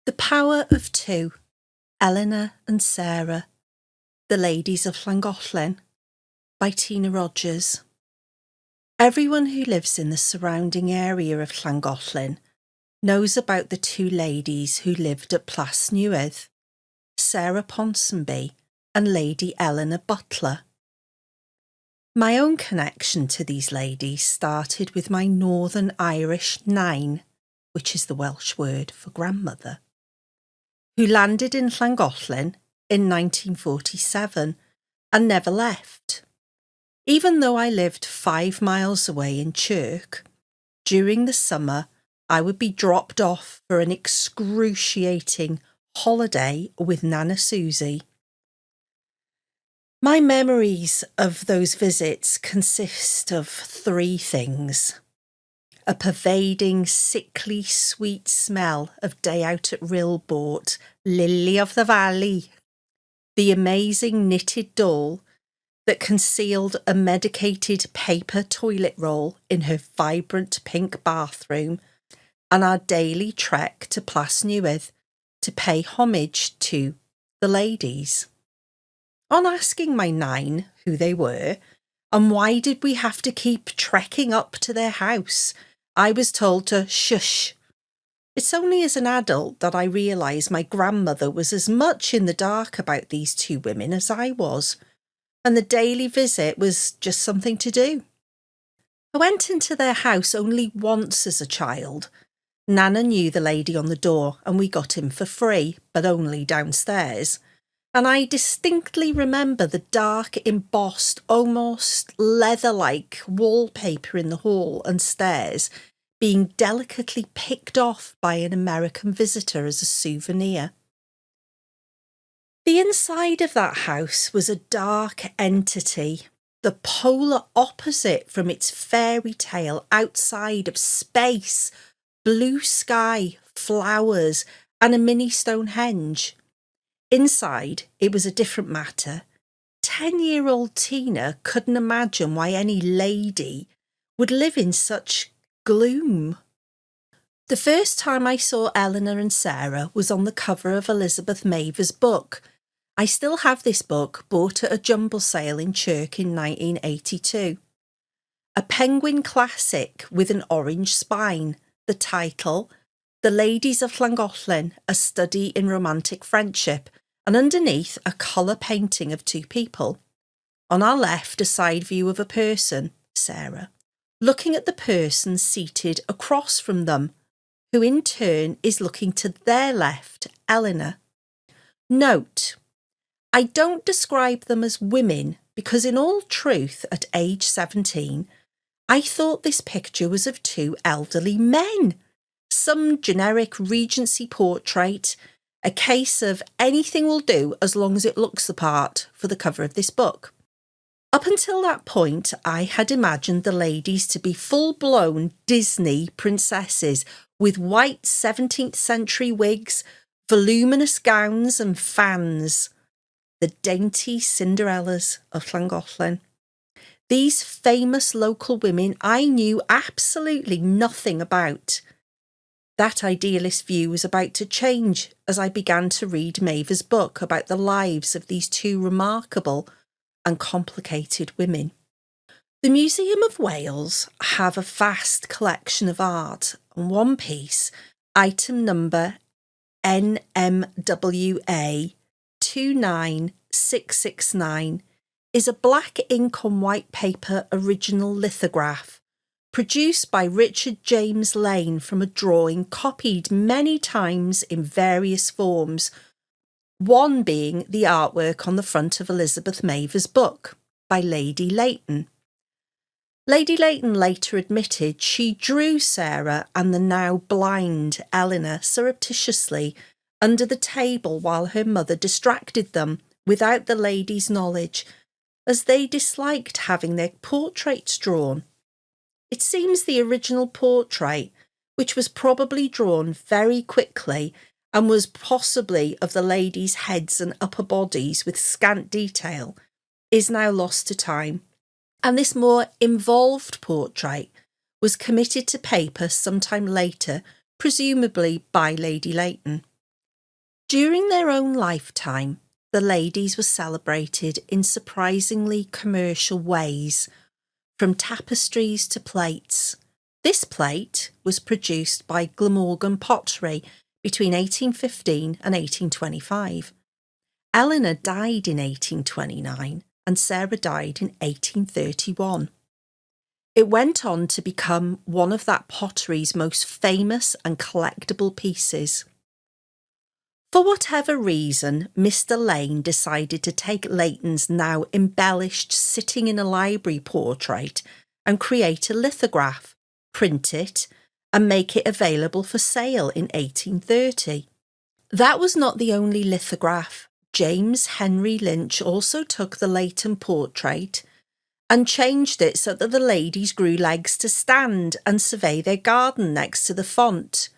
The Power of Two, Eleanor and Sarah, The Ladies of Llangollen, by Tina Rogers. Everyone who lives in the surrounding area of Llangollen knows about the two ladies who lived at Plas Newydd, Sarah Ponsonby and Lady Eleanor Butler. My own connection to these ladies started with my Northern Irish nine, which is the Welsh word for grandmother, who landed in Llangollen in 1947 and never left. Even though I lived 5 miles away in Chirk, during the summer I would be dropped off for an excruciating holiday with Nana Susie. My memories of those visits consist of 3 things: a pervading, sickly, sweet smell of day out at Rilbort, Lily of the Valley, the amazing knitted doll that concealed a medicated paper toilet roll in her vibrant pink bathroom, and our daily trek to Plas Newydd to pay homage to the ladies. On asking my nine who they were and why did we have to keep trekking up to their house, I was told to shush. It's only as an adult that I realised my grandmother was as much in the dark about these two women as I was, and the daily visit was just something to do. I went into their house only once as a child. Nana knew the lady on the door and we got in for free, but only downstairs. And I distinctly remember the dark, embossed, almost leather-like wallpaper in the hall and stairs being delicately picked off by an American visitor as a souvenir. The inside of that house was a dark entity, the polar opposite from its fairy tale outside of space, blue sky, flowers, and a mini Stonehenge. Inside, it was a different matter. 10-year-old Tina couldn't imagine why any lady would live in such gloom. The first time I saw Eleanor and Sarah was on the cover of Elizabeth Maver's book. I still have this book, bought at a jumble sale in Chirk in 1982. A penguin classic with an orange spine. The title, The Ladies of Llangollen, A Study in Romantic Friendship, and underneath a colour painting of 2 people. On our left, a side view of a person, Sarah, looking at the person seated across from them, who in turn is looking to their left, Eleanor. Note, I don't describe them as women because in all truth, at age 17, I thought this picture was of 2 elderly men. Some generic Regency portrait, a case of anything will do as long as it looks the part for the cover of this book. Up until that point, I had imagined the ladies to be full-blown Disney princesses with white 17th century wigs, voluminous gowns and fans. The dainty Cinderellas of Llangollen. These famous local women I knew absolutely nothing about. That idealist view was about to change as I began to read Maver's book about the lives of these 2 remarkable and complicated women. The Museum of Wales have a vast collection of art, and one piece, item number NMWA 29669, is a black ink on white paper original lithograph produced by Richard James Lane from a drawing copied many times in various forms, one being the artwork on the front of Elizabeth Maver's book by Lady Leighton. Lady Leighton later admitted she drew Sarah and the now blind Eleanor surreptitiously under the table while her mother distracted them without the ladies' knowledge, as they disliked having their portraits drawn. It seems the original portrait, which was probably drawn very quickly and was possibly of the ladies' heads and upper bodies with scant detail, is now lost to time, and this more involved portrait was committed to paper sometime later, presumably by Lady Leighton. During their own lifetime, the ladies were celebrated in surprisingly commercial ways, from tapestries to plates. This plate was produced by Glamorgan Pottery between 1815 and 1825. Eleanor died in 1829 and Sarah died in 1831. It went on to become one of that pottery's most famous and collectible pieces. For whatever reason, Mr. Lane decided to take Leighton's now embellished sitting in a library portrait and create a lithograph, print it, and make it available for sale in 1830. That was not the only lithograph. James Henry Lynch also took the Leighton portrait and changed it so that the ladies grew legs to stand and survey their garden next to the font.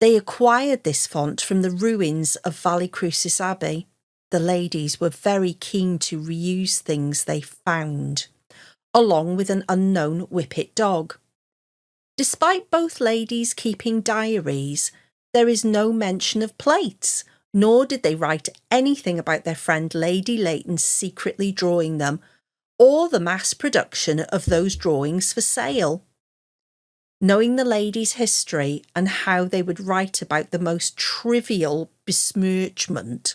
They acquired this font from the ruins of Vallecrucis Abbey. The ladies were very keen to reuse things they found, along with an unknown whippet dog. Despite both ladies keeping diaries, there is no mention of plates, nor did they write anything about their friend Lady Leighton secretly drawing them, or the mass production of those drawings for sale. Knowing the ladies' history and how they would write about the most trivial besmirchment,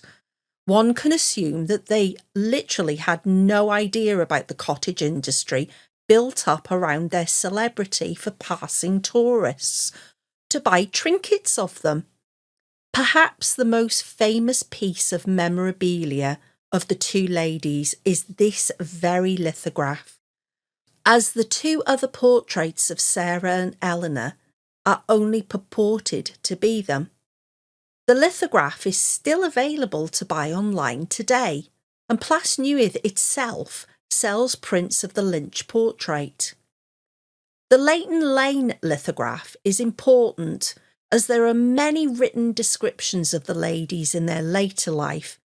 one can assume that they literally had no idea about the cottage industry built up around their celebrity for passing tourists to buy trinkets of them. Perhaps the most famous piece of memorabilia of the two ladies is this very lithograph, as the two other portraits of Sarah and Eleanor are only purported to be them. The lithograph is still available to buy online today, and Plas Newydd itself sells prints of the Lynch portrait. The Leighton Lane lithograph is important as there are many written descriptions of the ladies in their later life,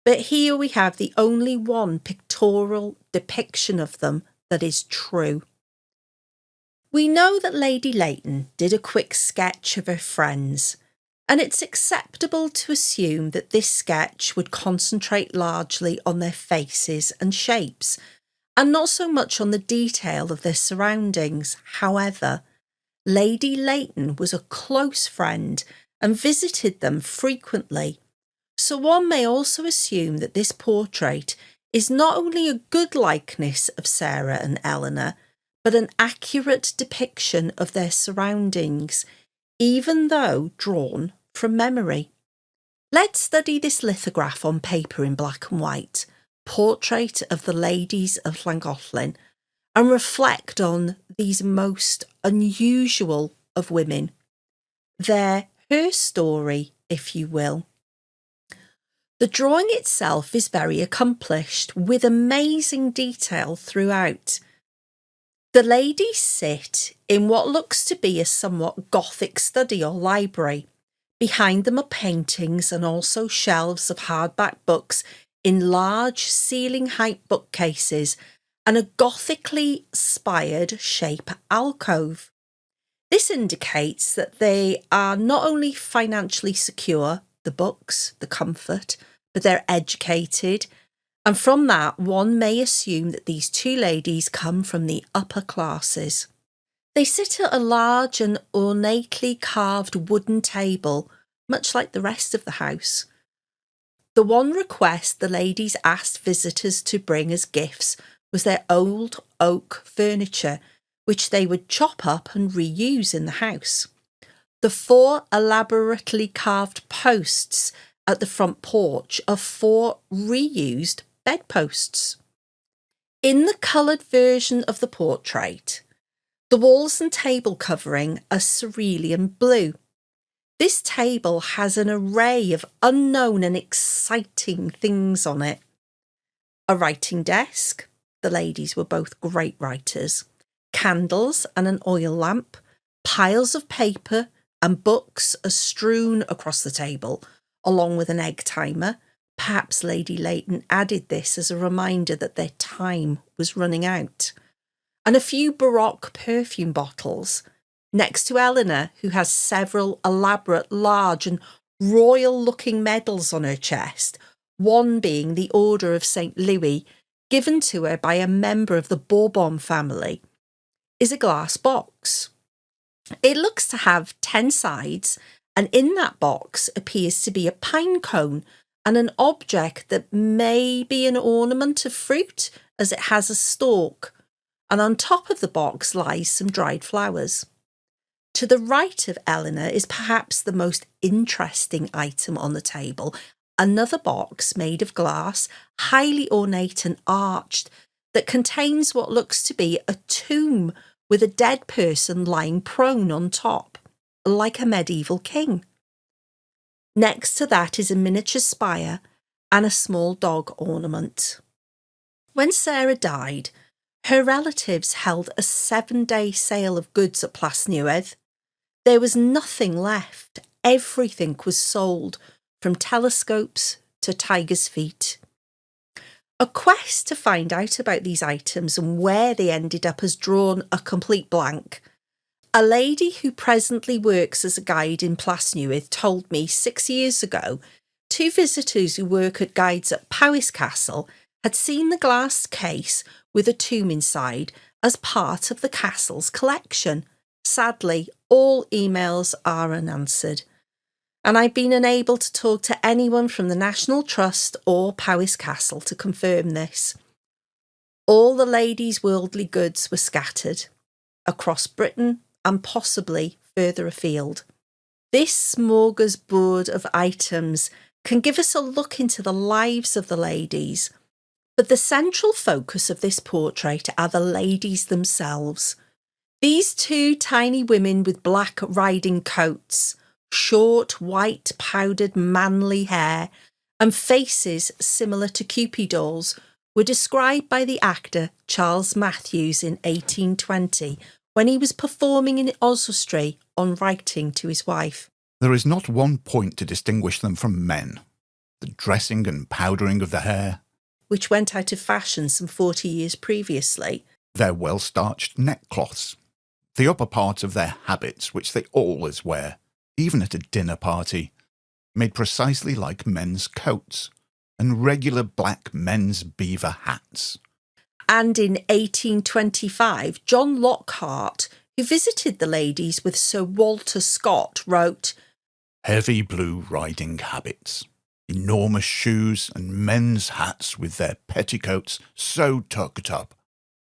but here we have the only one pictorial depiction of them that is true. We know that Lady Leighton did a quick sketch of her friends, and it's acceptable to assume that this sketch would concentrate largely on their faces and shapes, and not so much on the detail of their surroundings. However, Lady Leighton was a close friend and visited them frequently, so one may also assume that this portrait is not only a good likeness of Sarah and Eleanor, but an accurate depiction of their surroundings, even though drawn from memory. Let's study this lithograph on paper in black and white, portrait of the Ladies of Llangollen, and reflect on these most unusual of women, her story, if you will. The drawing itself is very accomplished, with amazing detail throughout. The ladies sit in what looks to be a somewhat Gothic study or library. Behind them are paintings and also shelves of hardback books in large ceiling-height bookcases and a Gothically spired shape alcove. This indicates that they are not only financially secure, the books, the comfort, but they're educated, and from that one may assume that these two ladies come from the upper classes. They sit at a large and ornately carved wooden table, much like the rest of the house. The one request the ladies asked visitors to bring as gifts was their old oak furniture, which they would chop up and reuse in the house. The 4 elaborately carved posts at the front porch are 4 reused bedposts. In the coloured version of the portrait, the walls and table covering are cerulean blue. This table has an array of unknown and exciting things on it. A writing desk, the ladies were both great writers, candles and an oil lamp, piles of paper and books are strewn across the table, along with an egg timer. Perhaps Lady Leighton added this as a reminder that their time was running out. And a few Baroque perfume bottles, next to Eleanor, who has several elaborate, large and royal-looking medals on her chest, one being the Order of St. Louis, given to her by a member of the Bourbon family, is a glass box. It looks to have 10 sides, and in that box appears to be a pine cone and an object that may be an ornament of fruit, as it has a stalk, and on top of the box lies some dried flowers. To the right of Eleanor is perhaps the most interesting item on the table, another box made of glass, highly ornate and arched, that contains what looks to be a tomb with a dead person lying prone on top, like a medieval king. Next to that is a miniature spire and a small dog ornament. When Sarah died, her relatives held a 7-day sale of goods at Plas Newydd. There was nothing left. Everything was sold, from telescopes to tiger's feet. A quest to find out about these items and where they ended up has drawn a complete blank. A lady who presently works as a guide in Plas Newydd told me 6 years ago 2 visitors who work at guides at Powys Castle had seen the glass case with a tomb inside as part of the castle's collection. Sadly, all emails are unanswered, and I've been unable to talk to anyone from the National Trust or Powys Castle to confirm this. All the ladies' worldly goods were scattered across Britain and possibly further afield. This smorgasbord of items can give us a look into the lives of the ladies, but the central focus of this portrait are the ladies themselves. These 2 tiny women with black riding coats, short, white, powdered, manly hair, and faces similar to Cupid dolls were described by the actor Charles Matthews in 1820 when he was performing in Oswestry on writing to his wife. There is not one point to distinguish them from men. The dressing and powdering of the hair, which went out of fashion some 40 years previously. Their well-starched neckcloths, the upper part of their habits, which they always wear, even at a dinner party, made precisely like men's coats, and regular black men's beaver hats. And in 1825, John Lockhart, who visited the ladies with Sir Walter Scott, wrote, "Heavy blue riding habits, enormous shoes, and men's hats with their petticoats so tucked up.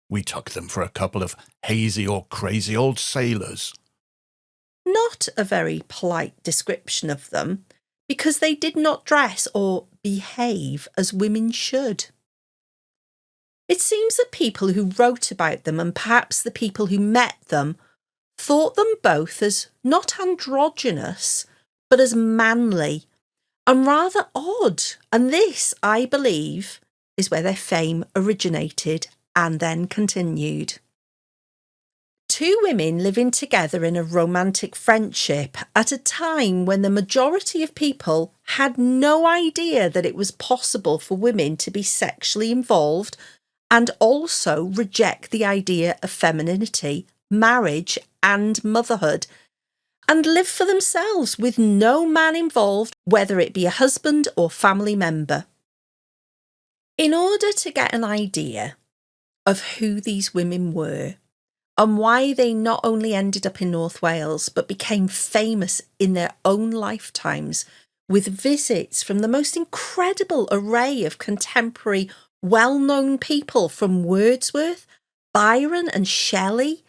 We took them for a couple of hazy or crazy old sailors." Not a very polite description of them, because they did not dress or behave as women should. It seems that people who wrote about them, and perhaps the people who met them, thought them both as not androgynous, but as manly and rather odd. And this, I believe, is where their fame originated and then continued. 2 women living together in a romantic friendship at a time when the majority of people had no idea that it was possible for women to be sexually involved and also reject the idea of femininity, marriage and motherhood, and live for themselves with no man involved, whether it be a husband or family member. In order to get an idea of who these women were and why they not only ended up in North Wales but became famous in their own lifetimes with visits from the most incredible array of contemporary well-known people, from Wordsworth, Byron and Shelley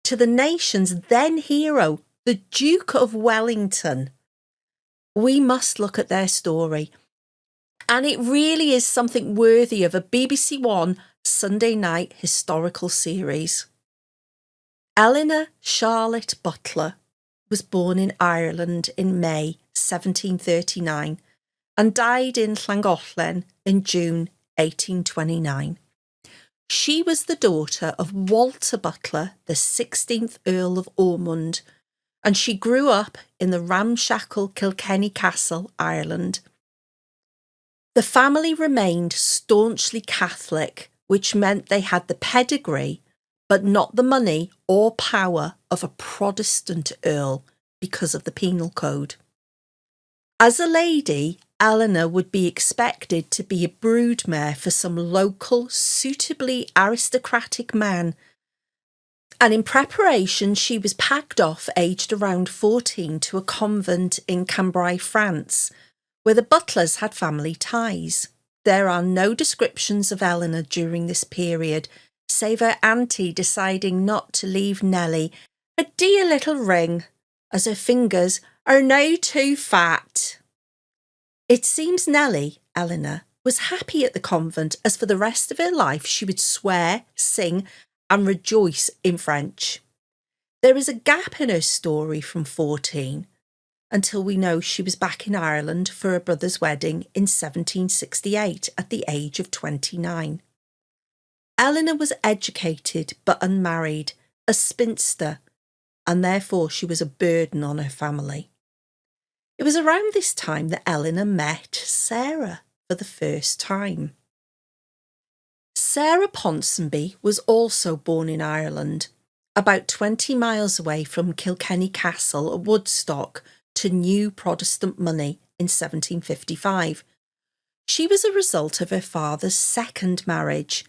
to the nation's then hero, the Duke of Wellington, we must look at their story. And it really is something worthy of a BBC One Sunday night historical series. Eleanor Charlotte Butler was born in Ireland in May 1739 and died in Llangollen in June 1829. She was the daughter of Walter Butler, the 16th Earl of Ormond, and she grew up in the ramshackle Kilkenny Castle, Ireland. The family remained staunchly Catholic, which meant they had the pedigree but not the money or power of a Protestant earl because of the penal code. As a lady, Eleanor would be expected to be a broodmare for some local, suitably aristocratic man. And in preparation, she was packed off, aged around 14, to a convent in Cambrai, France, where the Butlers had family ties. There are no descriptions of Eleanor during this period, save her auntie deciding not to leave Nellie a dear little ring, as her fingers are now too fat. It seems Nellie, Eleanor, was happy at the convent, as for the rest of her life she would swear, sing, and rejoice in French. There is a gap in her story from 14 until we know she was back in Ireland for her brother's wedding in 1768 at the age of 29. Eleanor was educated but unmarried, a spinster, and therefore she was a burden on her family. It was around this time that Eleanor met Sarah for the first time. Sarah Ponsonby was also born in Ireland, about 20 miles away from Kilkenny Castle at Woodstock, to new Protestant money in 1755. She was a result of her father's second marriage,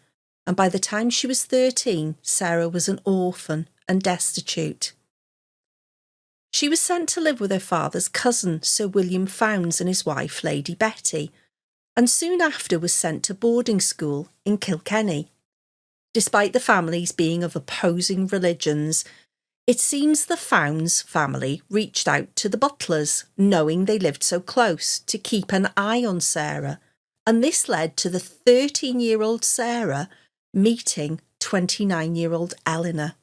and by the time she was 13, Sarah was an orphan and destitute. She was sent to live with her father's cousin, Sir William Fownes, and his wife, Lady Betty, and soon after was sent to boarding school in Kilkenny. Despite the families being of opposing religions, it seems the Fownes family reached out to the Butlers, knowing they lived so close, to keep an eye on Sarah, and this led to the 13-year-old Sarah meeting 29-year-old Eleanor.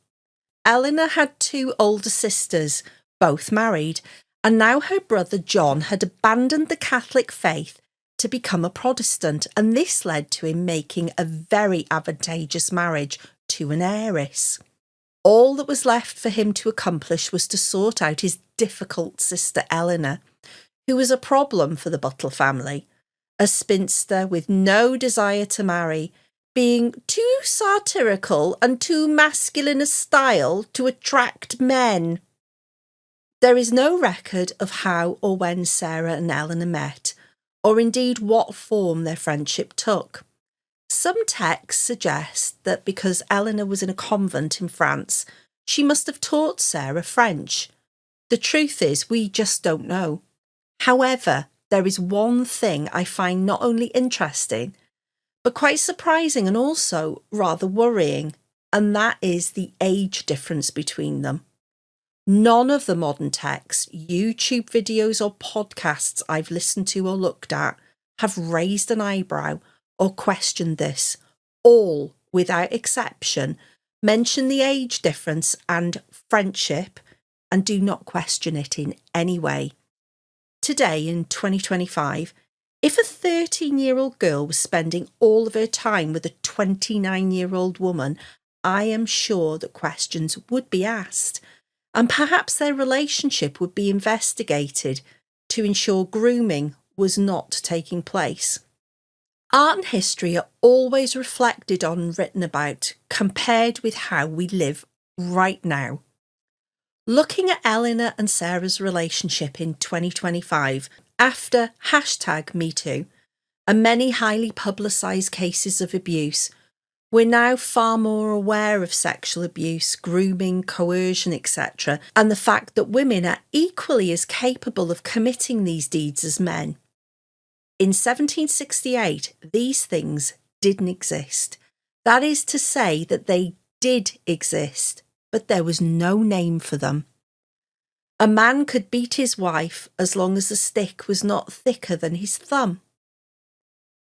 Eleanor had two older sisters, both married, and now her brother John had abandoned the Catholic faith to become a Protestant, and this led to him making a very advantageous marriage to an heiress. All that was left for him to accomplish was to sort out his difficult sister Eleanor, who was a problem for the Butler family, a spinster with no desire to marry, being too satirical and too masculine a style to attract men. There is no record of how or when Sarah and Eleanor met, or indeed what form their friendship took. Some texts suggest that because Eleanor was in a convent in France, she must have taught Sarah French. The truth is, we just don't know. However, there is one thing I find not only interesting, but quite surprising and also rather worrying, and that is the age difference between them. None of the modern texts, YouTube videos or podcasts I've listened to or looked at have raised an eyebrow or questioned this. All, without exception, mention the age difference and friendship and do not question it in any way. Today, in 2025, if a 13-year-old girl was spending all of her time with a 29-year-old woman, I am sure that questions would be asked, and perhaps their relationship would be investigated to ensure grooming was not taking place. Art and history are always reflected on and written about, compared with how we live right now. Looking at Eleanor and Sarah's relationship in 2025, after #MeToo and many highly publicised cases of abuse, we're now far more aware of sexual abuse, grooming, coercion, etc., and the fact that women are equally as capable of committing these deeds as men. In 1768, these things didn't exist. That is to say that they did exist, but there was no name for them. A man could beat his wife as long as the stick was not thicker than his thumb.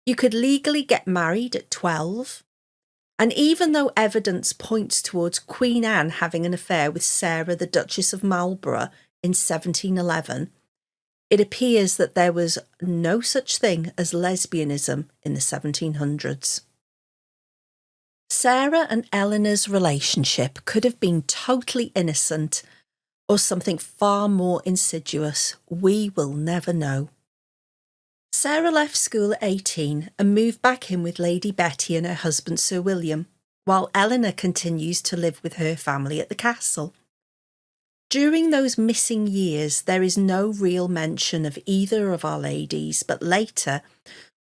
You could legally get married at 12. And even though evidence points towards Queen Anne having an affair with Sarah, the Duchess of Marlborough, in 1711, it appears that there was no such thing as lesbianism in the 1700s. Sarah and Eleanor's relationship could have been totally innocent or something far more insidious. We will never know. Sarah left school at 18 and moved back in with Lady Betty and her husband Sir William, while Eleanor continues to live with her family at the castle. During those missing years, there is no real mention of either of our ladies, but later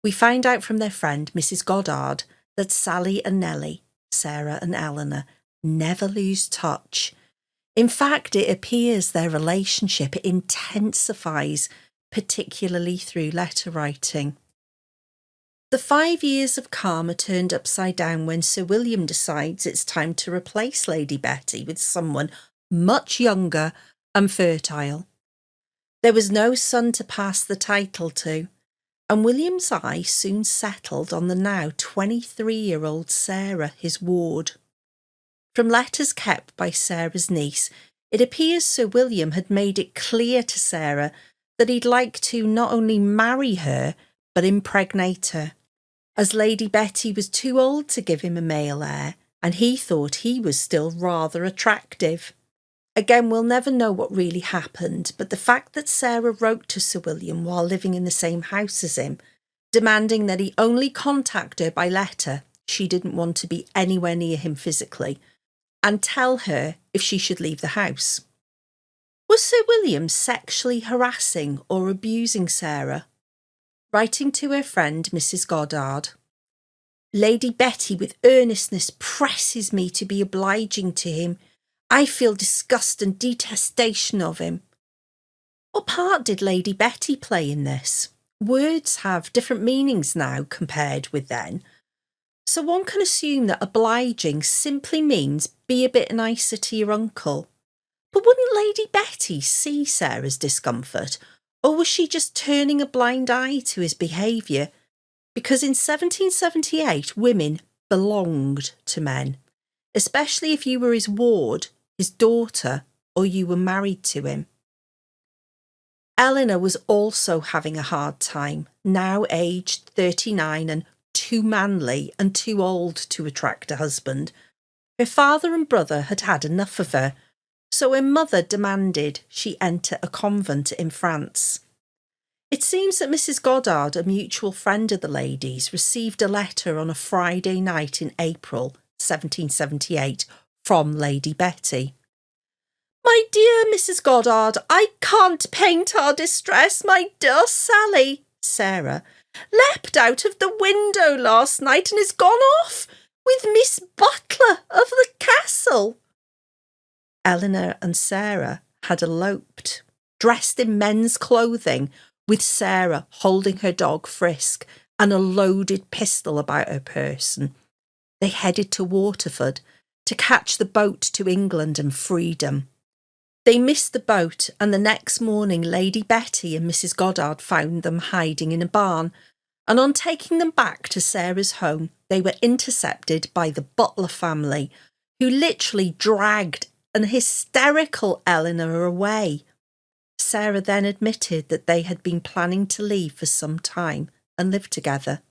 we find out from their friend, Mrs. Goddard, that Sally and Nellie, Sarah and Eleanor, never lose touch. In fact, it appears their relationship intensifies, particularly through letter writing. The 5 years of calm are turned upside down when Sir William decides it's time to replace Lady Betty with someone much younger and fertile. There was no son to pass the title to, and William's eye soon settled on the now 23-year-old Sarah, his ward. From letters kept by Sarah's niece, it appears Sir William had made it clear to Sarah that he'd like to not only marry her, but impregnate her, as Lady Betty was too old to give him a male heir, and he thought he was still rather attractive. Again, we'll never know what really happened, but the fact that Sarah wrote to Sir William while living in the same house as him, demanding that he only contact her by letter, she didn't want to be anywhere near him physically, and tell her if she should leave the house. Was Sir William sexually harassing or abusing Sarah? Writing to her friend Mrs. Goddard, Lady Betty with earnestness presses me to be obliging to him. I feel disgust and detestation of him. What part did Lady Betty play in this? Words have different meanings now compared with then, so one can assume that obliging simply means be a bit nicer to your uncle. But wouldn't Lady Betty see Sarah's discomfort, or was she just turning a blind eye to his behaviour? Because in 1778 women belonged to men, especially if you were his ward, his daughter, or you were married to him. Eleanor was also having a hard time, now aged 39 and too manly and too old to attract a husband. Her father and brother had had enough of her, so her mother demanded she enter a convent in France. It seems that Mrs. Goddard, a mutual friend of the ladies, received a letter on a Friday night in April 1778 from Lady Betty. My dear Mrs. Goddard, I can't paint our distress. My dear Sally, Sarah, leapt out of the window last night and is gone off with Miss Butler of the castle. Eleanor and Sarah had eloped, dressed in men's clothing, with Sarah holding her dog Frisk and a loaded pistol about her person. They headed to Waterford to catch the boat to England and freedom. They missed the boat, and the next morning Lady Betty and Mrs. Goddard found them hiding in a barn, and on taking them back to Sarah's home, they were intercepted by the Butler family, who literally dragged an hysterical Eleanor away. Sarah then admitted that they had been planning to leave for some time and live together.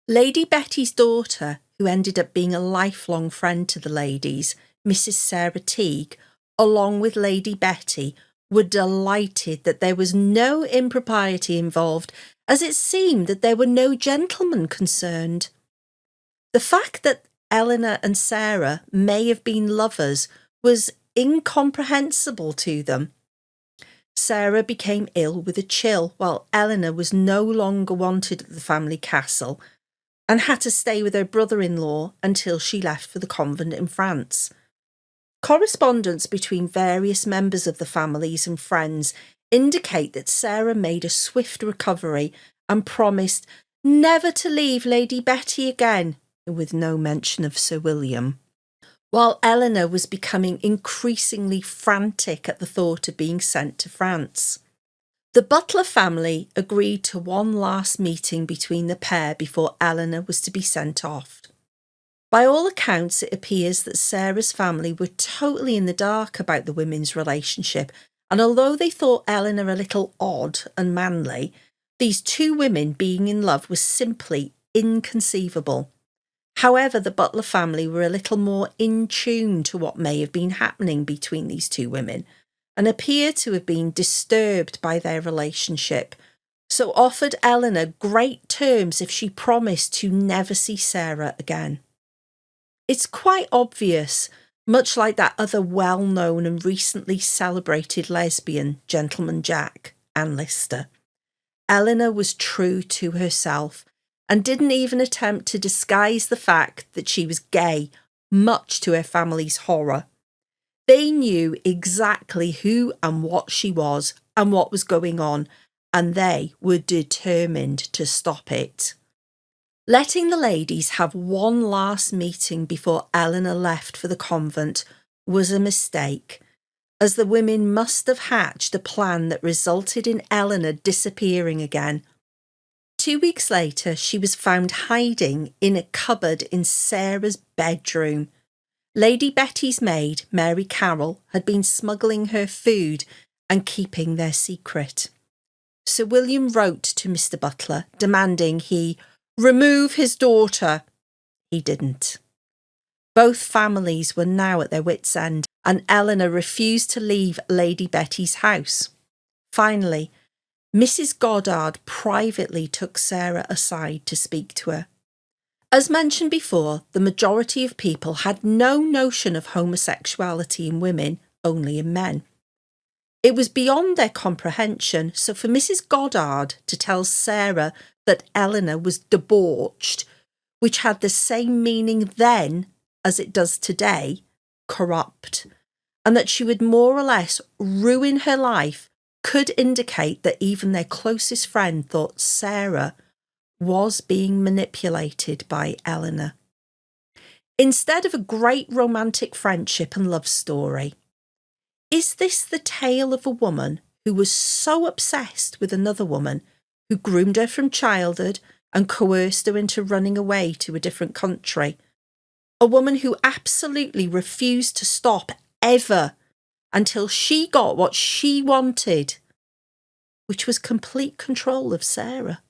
Lady Betty's daughter, who ended up being a lifelong friend to the ladies, Mrs. Sarah Teague, along with Lady Betty, were delighted that there was no impropriety involved, as it seemed that there were no gentlemen concerned. The fact that Eleanor and Sarah may have been lovers was incomprehensible to them. Sarah became ill with a chill, while Eleanor was no longer wanted at the family castle and had to stay with her brother-in-law until she left for the convent in France. Correspondence between various members of the families and friends indicate that Sarah made a swift recovery and promised never to leave Lady Betty again, with no mention of Sir William, while Eleanor was becoming increasingly frantic at the thought of being sent to France. The Butler family agreed to one last meeting between the pair before Eleanor was to be sent off. By all accounts, it appears that Sarah's family were totally in the dark about the women's relationship, and although they thought Eleanor a little odd and manly, these two women being in love was simply inconceivable. However, the Butler family were a little more in tune to what may have been happening between these two women and appear to have been disturbed by their relationship, so offered Eleanor great terms if she promised to never see Sarah again. It's quite obvious much like that other well-known and recently celebrated lesbian, Gentleman Jack, Anne Lister. Eleanor was true to herself and didn't even attempt to disguise the fact that she was gay, much to her family's horror. They knew exactly who and what she was and what was going on, and they were determined to stop it. Letting the ladies have one last meeting before Eleanor left for the convent was a mistake, as the women must have hatched a plan that resulted in Eleanor disappearing again. 2 weeks later, she was found hiding in a cupboard in Sarah's bedroom. Lady Betty's maid, Mary Carroll, had been smuggling her food and keeping their secret. Sir William wrote to Mr. Butler, demanding he remove his daughter. He didn't. Both families were now at their wits' end, and Eleanor refused to leave Lady Betty's house. Finally, Mrs. Goddard privately took Sarah aside to speak to her. As mentioned before, the majority of people had no notion of homosexuality in women, only in men. It was beyond their comprehension, so for Mrs. Goddard to tell Sarah that Eleanor was debauched, which had the same meaning then as it does today, corrupt, and that she would more or less ruin her life, could indicate that even their closest friend thought Sarah was being manipulated by Eleanor. Instead of a great romantic friendship and love story, is this the tale of a woman who was so obsessed with another woman who groomed her from childhood and coerced her into running away to a different country? A woman who absolutely refused to stop ever until she got what she wanted, which was complete control of Sarah.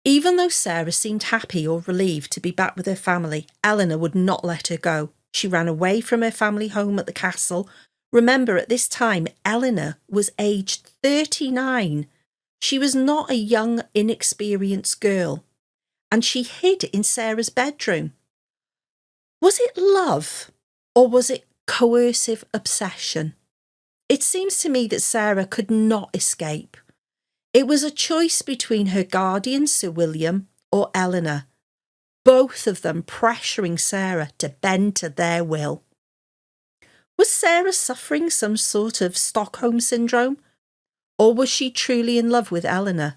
Even though Sarah seemed happy or relieved to be back with her family, Eleanor would not let her go. She ran away from her family home at the castle. Remember, at this time, Eleanor was aged 39. She was not a young, inexperienced girl, and she hid in Sarah's bedroom. Was it love, or was it coercive obsession? It seems to me that Sarah could not escape. It was a choice between her guardian, Sir William, or Eleanor, both of them pressuring Sarah to bend to their will. Was Sarah suffering some sort of Stockholm syndrome, or was she truly in love with Eleanor?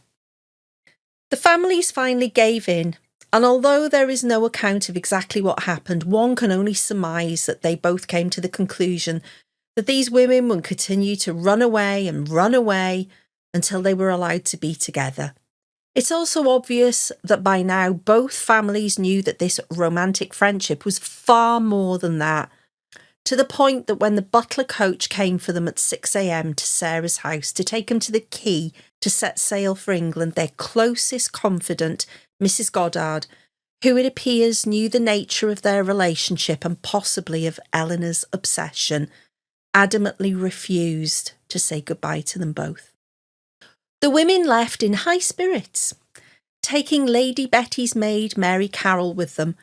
The families finally gave in, and although there is no account of exactly what happened, one can only surmise that they both came to the conclusion that these women would continue to run away until they were allowed to be together. It's also obvious that by now both families knew that this romantic friendship was far more than that, to the point that when the butler coach came for them at 6 a.m. to Sarah's house to take them to the quay to set sail for England, their closest confidant, Mrs. Goddard, who it appears knew the nature of their relationship and possibly of Eleanor's obsession, adamantly refused to say goodbye to them both. The women left in high spirits, taking Lady Betty's maid Mary Carroll with them,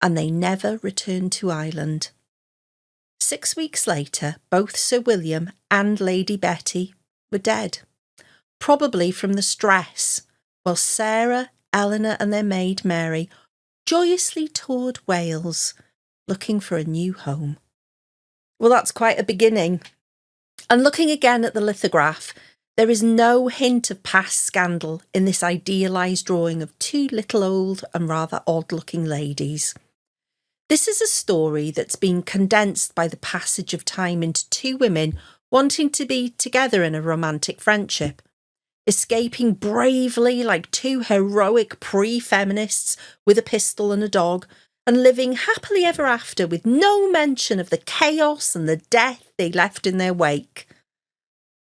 and they never returned to Ireland. 6 weeks later, both Sir William and Lady Betty were dead, probably from the stress, while Sarah, Eleanor and their maid Mary joyously toured Wales, looking for a new home. Well, that's quite a beginning. And looking again at the lithograph, there is no hint of past scandal in this idealised drawing of two little old and rather odd-looking ladies. This is a story that's been condensed by the passage of time into two women wanting to be together in a romantic friendship, escaping bravely like two heroic pre-feminists with a pistol and a dog, and living happily ever after with no mention of the chaos and the death they left in their wake.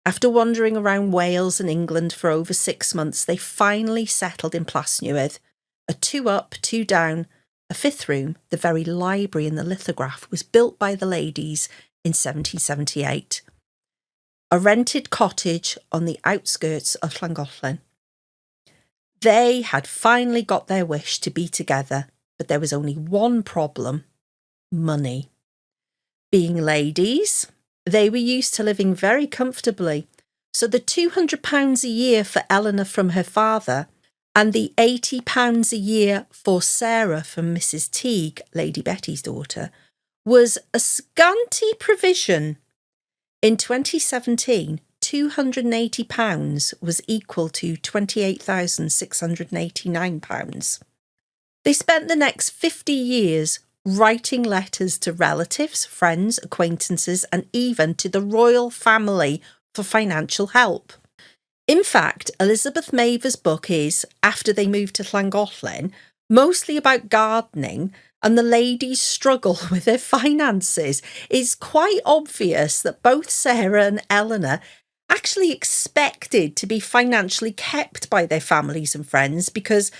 After wandering around Wales and England for over 6 months, they finally settled in Plasnewydd, a 2 up, 2 down, a 5th room. The very library in the lithograph was built by the ladies in 1778. A rented cottage on the outskirts of Llangollen. They had finally got their wish to be together, but there was only one problem: money. Being ladies, they were used to living very comfortably, so the £200 a year for Eleanor from her father and the £80 a year for Sarah from Mrs. Teague, Lady Betty's daughter, was a scanty provision. In 2017, £280 was equal to £28,689. They spent the next 50 years writing letters to relatives, friends, acquaintances, and even to the royal family for financial help. In fact, Elizabeth Maver's book is, after they moved to Llangollen, mostly about gardening and the ladies' struggle with their finances. It's quite obvious that both Sarah and Eleanor actually expected to be financially kept by their families and friends because,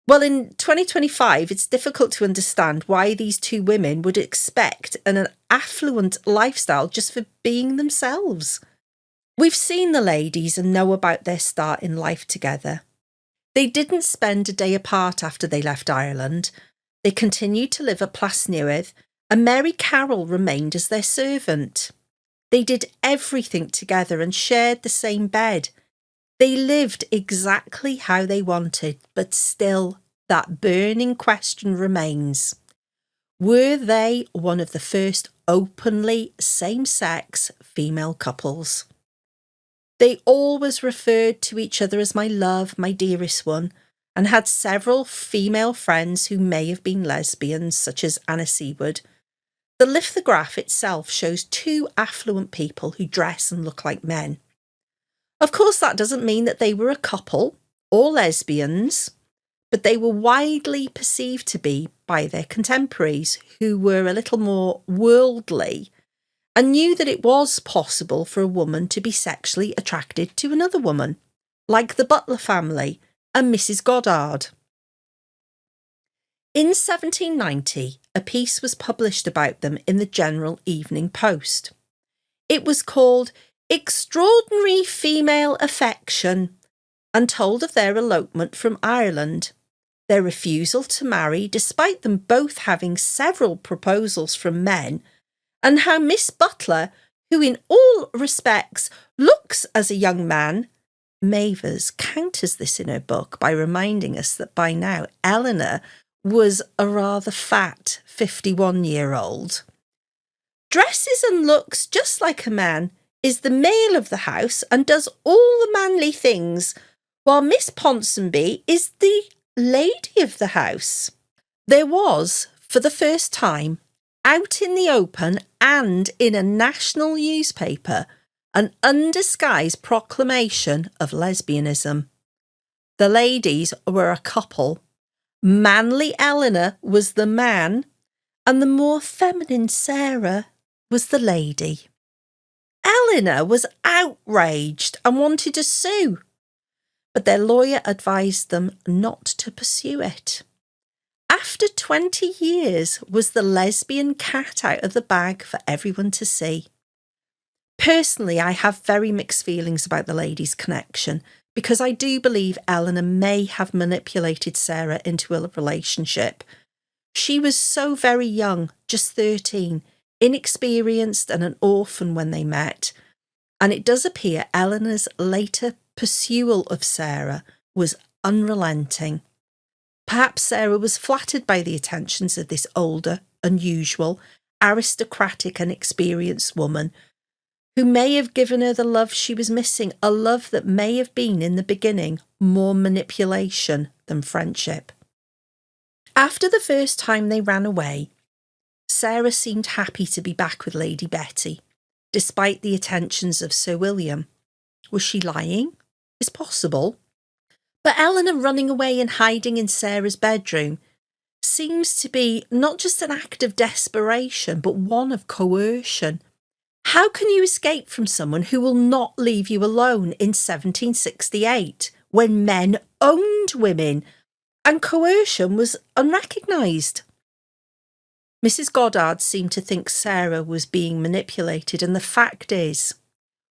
well, in 2025, it's difficult to understand why these two women would expect an affluent lifestyle just for being themselves. We've seen the ladies and know about their start in life together. They didn't spend a day apart after they left Ireland. They continued to live at Plasnewydd, and Mary Carroll remained as their servant. They did everything together and shared the same bed. They lived exactly how they wanted, but still, that burning question remains. Were they one of the first openly same-sex female couples? They always referred to each other as my love, my dearest one, and had several female friends who may have been lesbians, such as Anna Seward. The lithograph itself shows two affluent people who dress and look like men. Of course, that doesn't mean that they were a couple or lesbians, but they were widely perceived to be by their contemporaries, who were a little more worldly and knew that it was possible for a woman to be sexually attracted to another woman, like the Butler family and Mrs. Goddard. In 1790, a piece was published about them in the General Evening Post. It was called Extraordinary Female Affection and told of their elopement from Ireland, their refusal to marry despite them both having several proposals from men, and how Miss Butler, who in all respects looks as a young man, Mavers counters this in her book by reminding us that by now Eleanor was a rather fat 51-year-old. Dresses and looks just like a man, is the male of the house and does all the manly things, while Miss Ponsonby is the lady of the house. There was, for the first time, out in the open and in a national newspaper, an undisguised proclamation of lesbianism. The ladies were a couple. Manly Eleanor was the man, and the more feminine Sarah was the lady. Eleanor was outraged and wanted to sue, but their lawyer advised them not to pursue it. After 20 years, was the lesbian cat out of the bag for everyone to see? Personally, I have very mixed feelings about the ladies' connection because I do believe Eleanor may have manipulated Sarah into a relationship. She was so very young, just 13, inexperienced and an orphan when they met, and it does appear Eleanor's later pursuit of Sarah was unrelenting. Perhaps Sarah was flattered by the attentions of this older, unusual, aristocratic and experienced woman who may have given her the love she was missing, a love that may have been, in the beginning, more manipulation than friendship. After the first time they ran away, Sarah seemed happy to be back with Lady Betty, despite the attentions of Sir William. Was she lying? It's possible. But Eleanor running away and hiding in Sarah's bedroom seems to be not just an act of desperation, but one of coercion. How can you escape from someone who will not leave you alone in 1768, when men owned women and coercion was unrecognised? Mrs. Goddard seemed to think Sarah was being manipulated, and the fact is,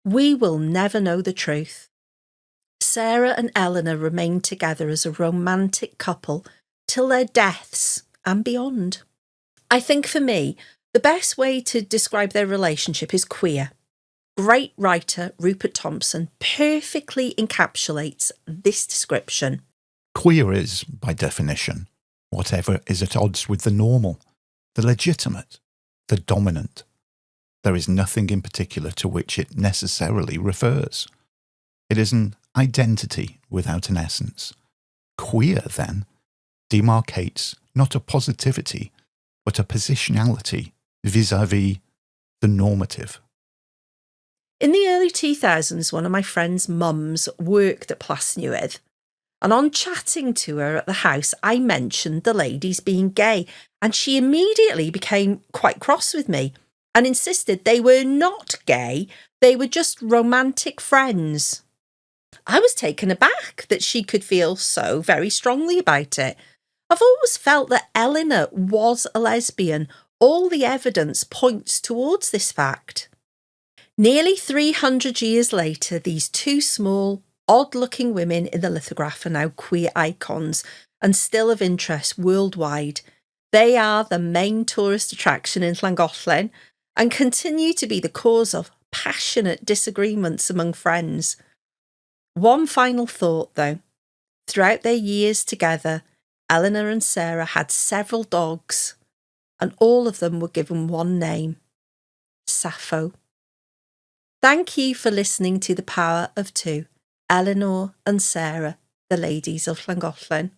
we will never know the truth. Sarah and Eleanor remained together as a romantic couple till their deaths and beyond. I think for me, The best way to describe their relationship is queer. Great writer Rupert Thompson perfectly encapsulates this description. Queer is, by definition, whatever is at odds with the normal, the legitimate, the dominant. There is nothing in particular to which it necessarily refers. It is an identity without an essence. Queer, then, demarcates not a positivity, but a positionality vis-à-vis the normative. In the early 2000s, one of my friend's mums worked at Plasnewydd, and on chatting to her at the house, I mentioned the ladies being gay, and she immediately became quite cross with me and insisted they were not gay, they were just romantic friends. I was taken aback that she could feel so very strongly about it. I've always felt that Eleanor was a lesbian. All the evidence points towards this fact. Nearly 300 years later, these two small, odd-looking women in the lithograph are now queer icons and still of interest worldwide. They are the main tourist attraction in Llangollen and continue to be the cause of passionate disagreements among friends. One final thought, though. Throughout their years together, Eleanor and Sarah had several dogs, and all of them were given one name: Sappho. Thank you for listening to The Power of Two, Eleanor and Sarah, the Ladies of Llangollen.